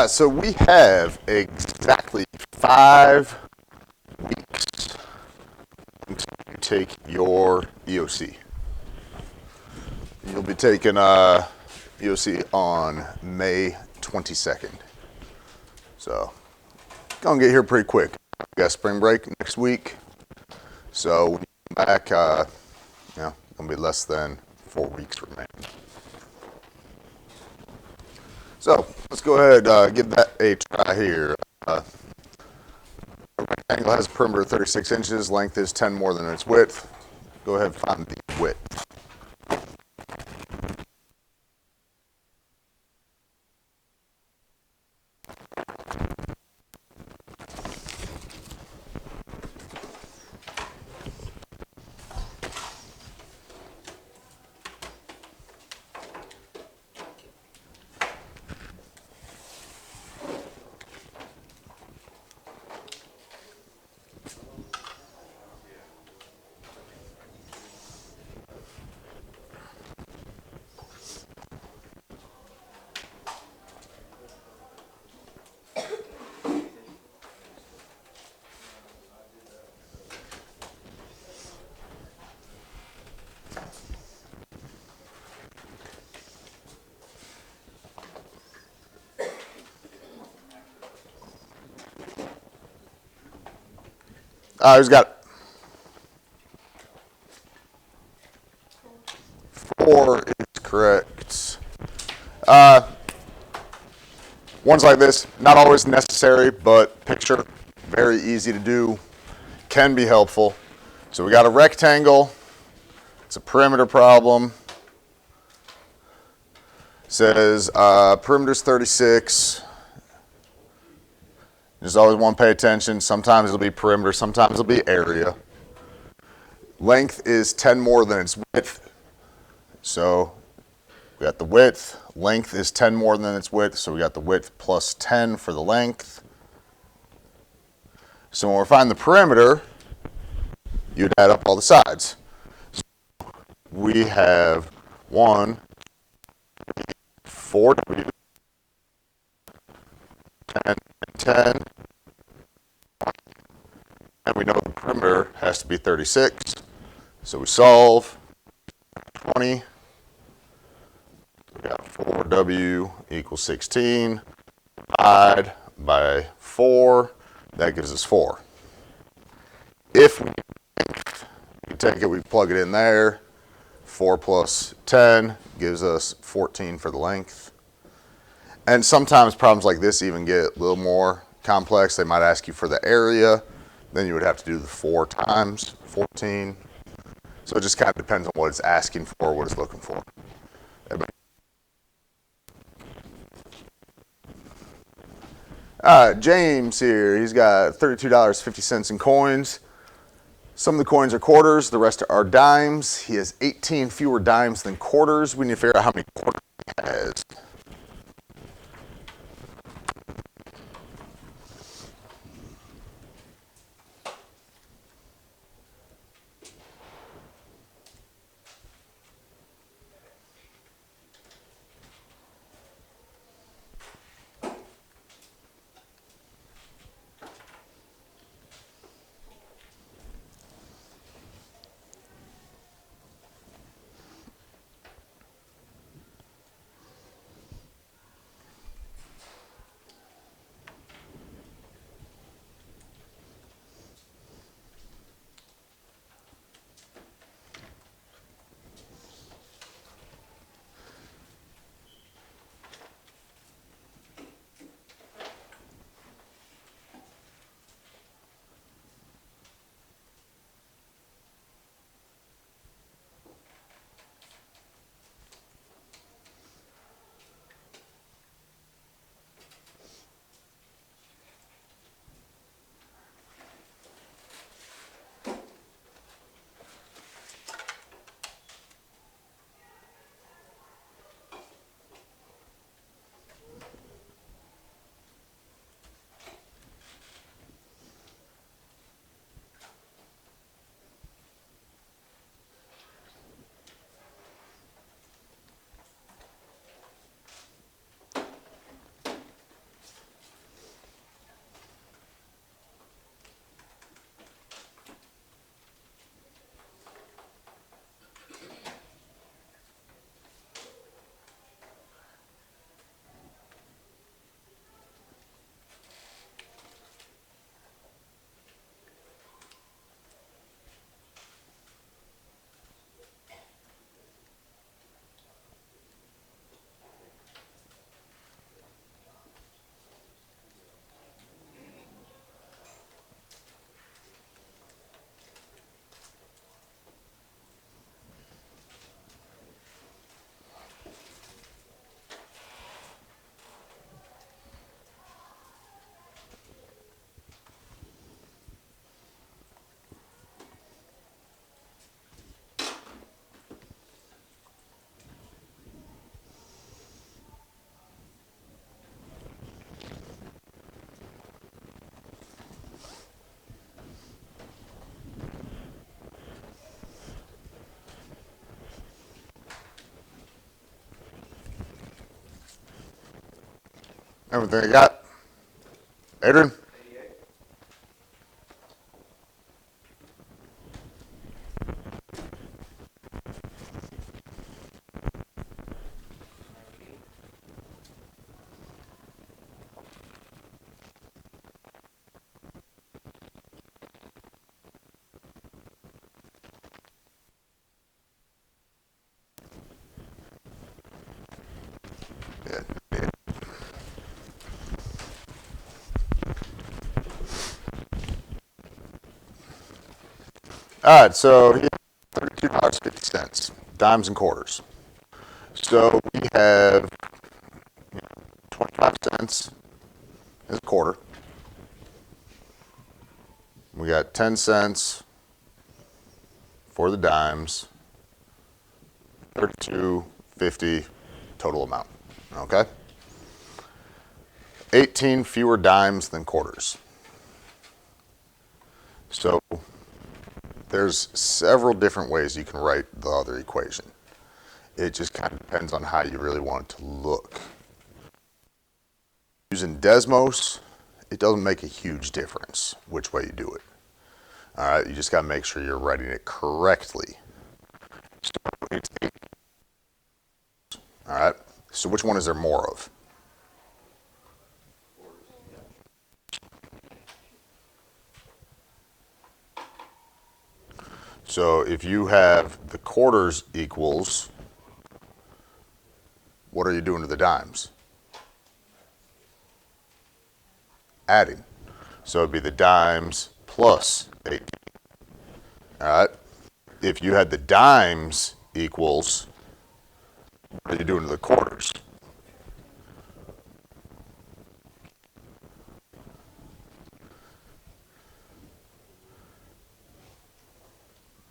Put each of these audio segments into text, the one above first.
So we have exactly 5 weeks until you take your EOC. You'll be taking EOC on May 22nd. So, gonna get here pretty quick. We got spring break next week. So when you come back, gonna be less than 4 weeks remaining. So let's go ahead, give that a try here. A rectangle has a perimeter of 36 inches, length is 10 more than its width. Go ahead and find the width. Who's got it? 4 is correct. Ones like this, not always necessary, but picture, very easy to do, can be helpful. So we got a rectangle. It's a perimeter problem. It says perimeter's 36. You just always want to pay attention. Sometimes it'll be perimeter, sometimes it'll be area. Length is 10 more than its width. So we got the width. Length is 10 more than its width, so we got the width plus 10 for the length. So when we're finding the perimeter, you'd add up all the sides. So we have 1, 4W, 10, and 10. And we know the perimeter has to be 36. So we solve 20. We got 4W equals 16. Divide by 4. That gives us 4. If we take it, we plug it in there. 4 plus 10 gives us 14 for the length. And sometimes problems like this even get a little more complex. They might ask you for the area. Then you would have to do the 4 times 14. So it just kind of depends on what it's asking for, what it's looking for. James here, he's got $32.50 in coins. Some of the coins are quarters, the rest are dimes. He has 18 fewer dimes than quarters. We need to figure out how many quarters he has. Everything I got? Adrian? Yeah. All right, so yeah, $32.50, dimes and quarters. So we have 25 cents as a quarter. We got 10 cents for the dimes, 32.50 total amount. Okay? 18 fewer dimes than quarters. So there's several different ways you can write the other equation. It just kind of depends on how you really want it to look. Using Desmos, it doesn't make a huge difference which way you do it. All right, you just got to make sure you're writing it correctly. So it's 8. All right, so which one is there more of? So if you have the quarters equals, what are you doing to the dimes? Adding. So it'd be the dimes plus 18. All right. If you had the dimes equals, what are you doing to the quarters?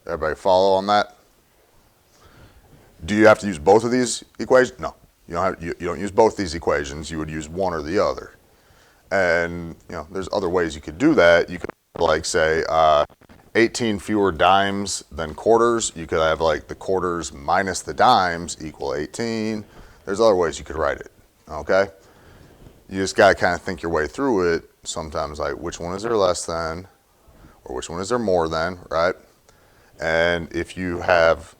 Everybody follow on that? Do you have to use both of these equations? No. You don't use both these equations. You would use one or the other. And there's other ways you could do that. You could like say 18 fewer dimes than quarters. You could have like the quarters minus the dimes equal 18. There's other ways you could write it. Okay? You just got to kind of think your way through it. Sometimes like which one is there less than, or which one is there more than, right? And if you have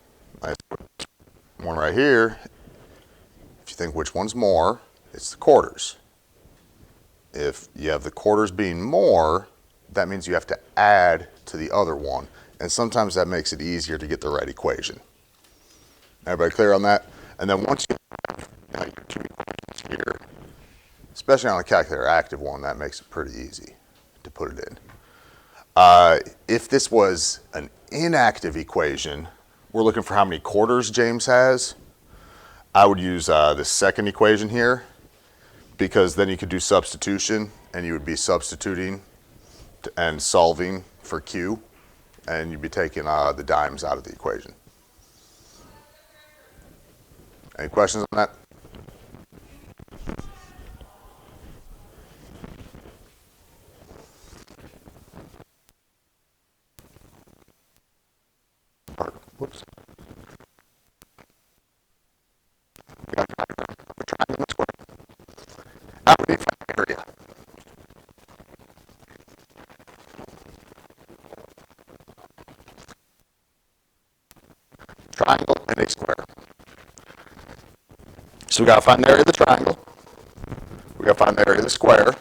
one right here, if you think which one's more, it's the quarters. If you have the quarters being more, that means you have to add to the other one. And sometimes that makes it easier to get the right equation. Everybody clear on that? And then once you have your two equations here, especially on a calculator active one, that makes it pretty easy to put it in. If this was an inactive equation, we're looking for how many quarters James has. I would use this second equation here, because then you could do substitution, and you would be substituting and solving for Q, and you'd be taking the dimes out of the equation. Any questions on that? Whoops. We're trying to square. Now we need to find the area. Triangle and a square. So we got to find the area of the triangle. We got to find the area of the square.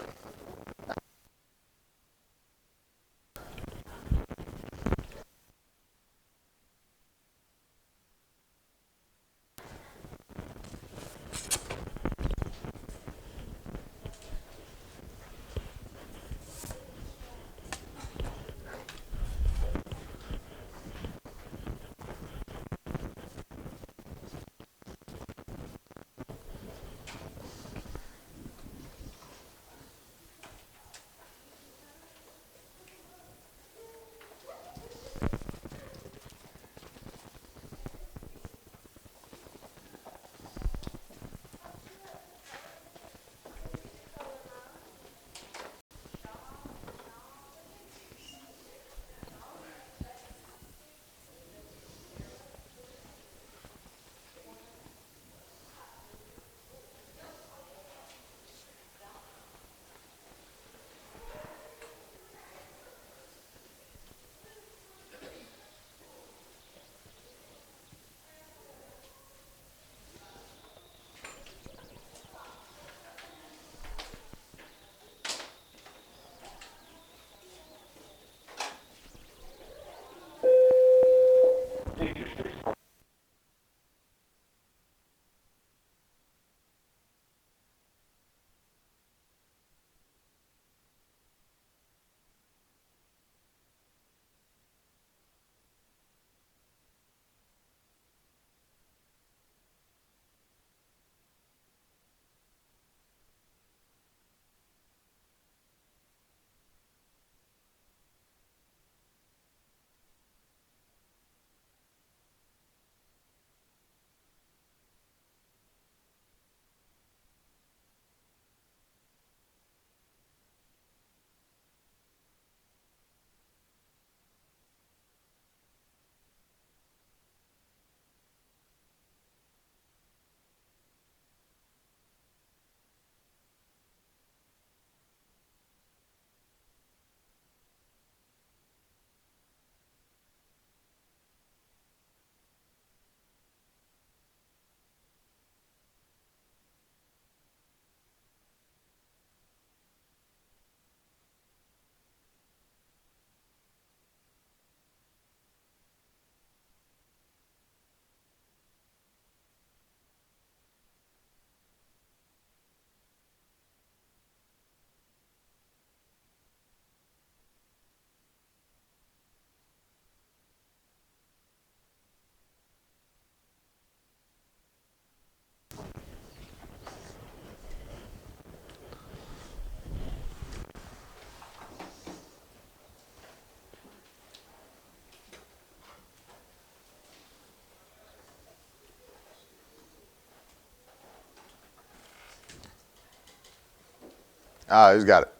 Who's got it?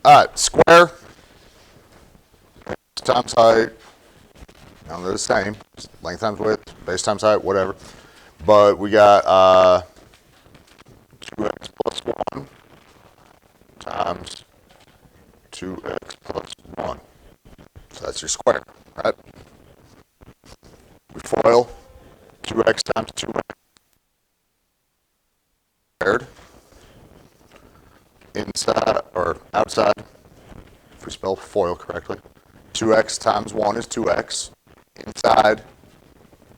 All right, square times height. Now they're the same. Length times width, base times height, whatever. But we got 2x plus 1 times 2x plus 1. So that's your square, right? We FOIL 2x times 2x squared. Inside or outside, if we spell FOIL correctly. 2x times 1 is 2x. Inside,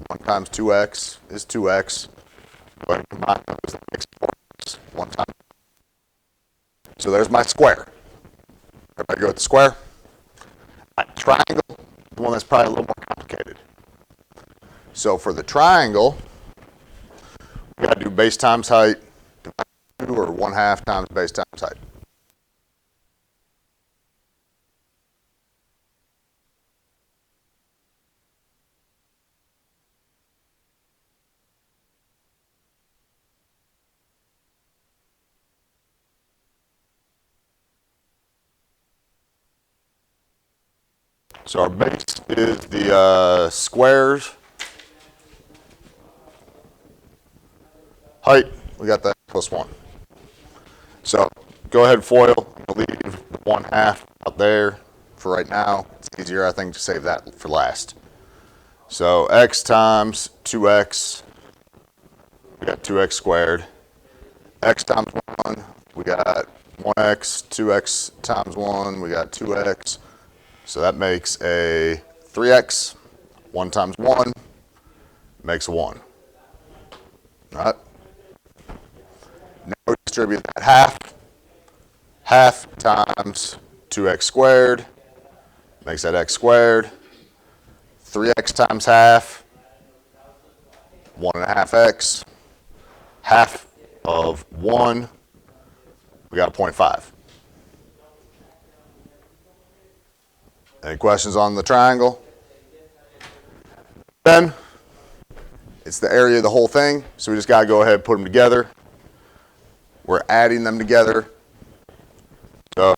1 times 2x is 2x. Go ahead and combine those, that makes 4x. 1 time. So there's my square. Everybody go with the square? Triangle, the one that's probably a little more complicated. So for the triangle, we got to do base times height divided by 2, or 1/2 times base times height. So our base is the squares. Height, we got that plus 1. So go ahead and FOIL. I'll leave the 1/2 out there for right now. It's easier, I think, to save that for last. So x times 2x, we got 2x squared. X times 1, we got 1x. 2x times 1, we got 2x. So that makes a 3x. 1 times 1 makes a 1. All right? Now we distribute that half. Half times 2x squared makes that x squared. 3x times half, 1.5x. Half of 1, we got a 0.5. Any questions on the triangle? Then, it's the area of the whole thing, so we just got to go ahead and put them together. We're adding them together. So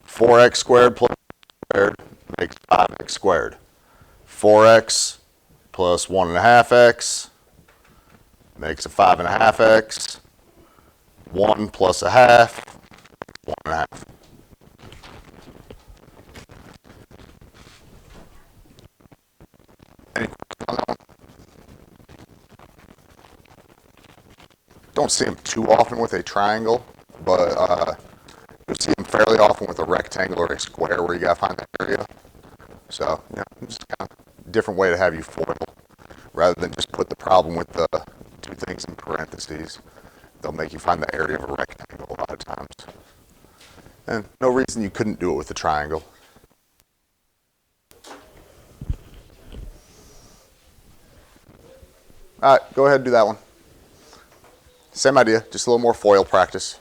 4x squared plus squared makes 5x squared. 4x plus 1.5x makes a 5.5x. 1 plus a half, 1.5. Any questions on that one? Don't see them too often with a triangle, but you see them fairly often with a rectangle or a square where you got to find that area. So, you know, it's kind of a different way to have you FOIL rather than just put the problem with the 2 things in parentheses. They'll make you find the area of a rectangle a lot of times. And no reason you couldn't do it with a triangle. All right, go ahead and do that one. Same idea, just a little more FOIL practice.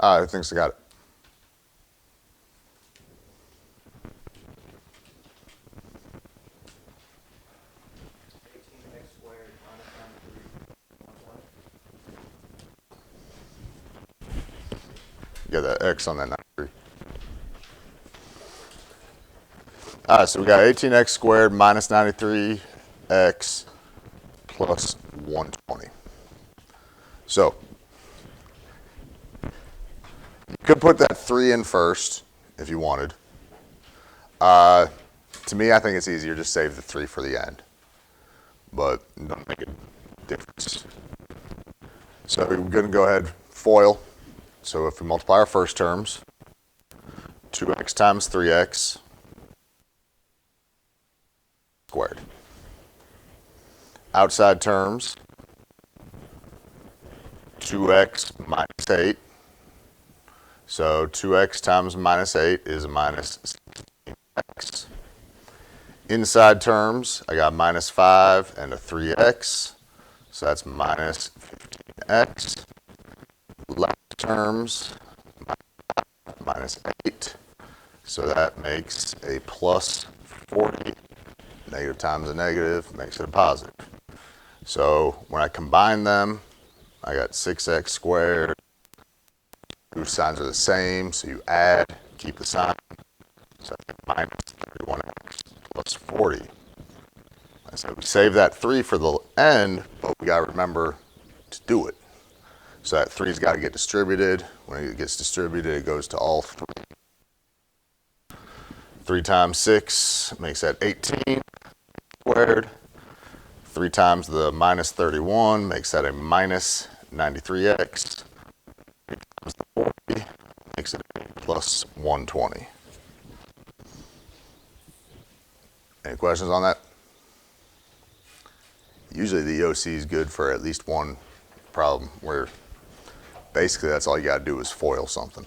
I think I got it. You got that x on that 93. All right, so we got 18x squared minus 93x plus 120. So you could put that 3 in first if you wanted. To me, I think it's easier to save the 3 for the end, but it doesn't make a difference. So we're going to go ahead FOIL. So if we multiply our first terms, 2x times 3x squared. Outside terms, 2x minus 8. So 2x times minus 8 is minus 16x. Inside terms, I got minus 5 and a 3x. So that's minus 15x. Left terms, minus 8. So that makes a plus 40. Negative times a negative makes it a positive. So when I combine them, I got 6x squared. Two signs are the same, so you add, keep the sign. So I get minus 31x plus 40. So we save that 3 for the end, but we got to remember to do it. So that 3's got to get distributed. When it gets distributed, it goes to all 3. 3 times 6 makes that 18 squared. 3 times the minus 31 makes that a minus 93x. 3 times the 40 makes it a plus 120. Any questions on that? Usually the EOC is good for at least one problem where basically that's all you got to do is FOIL something.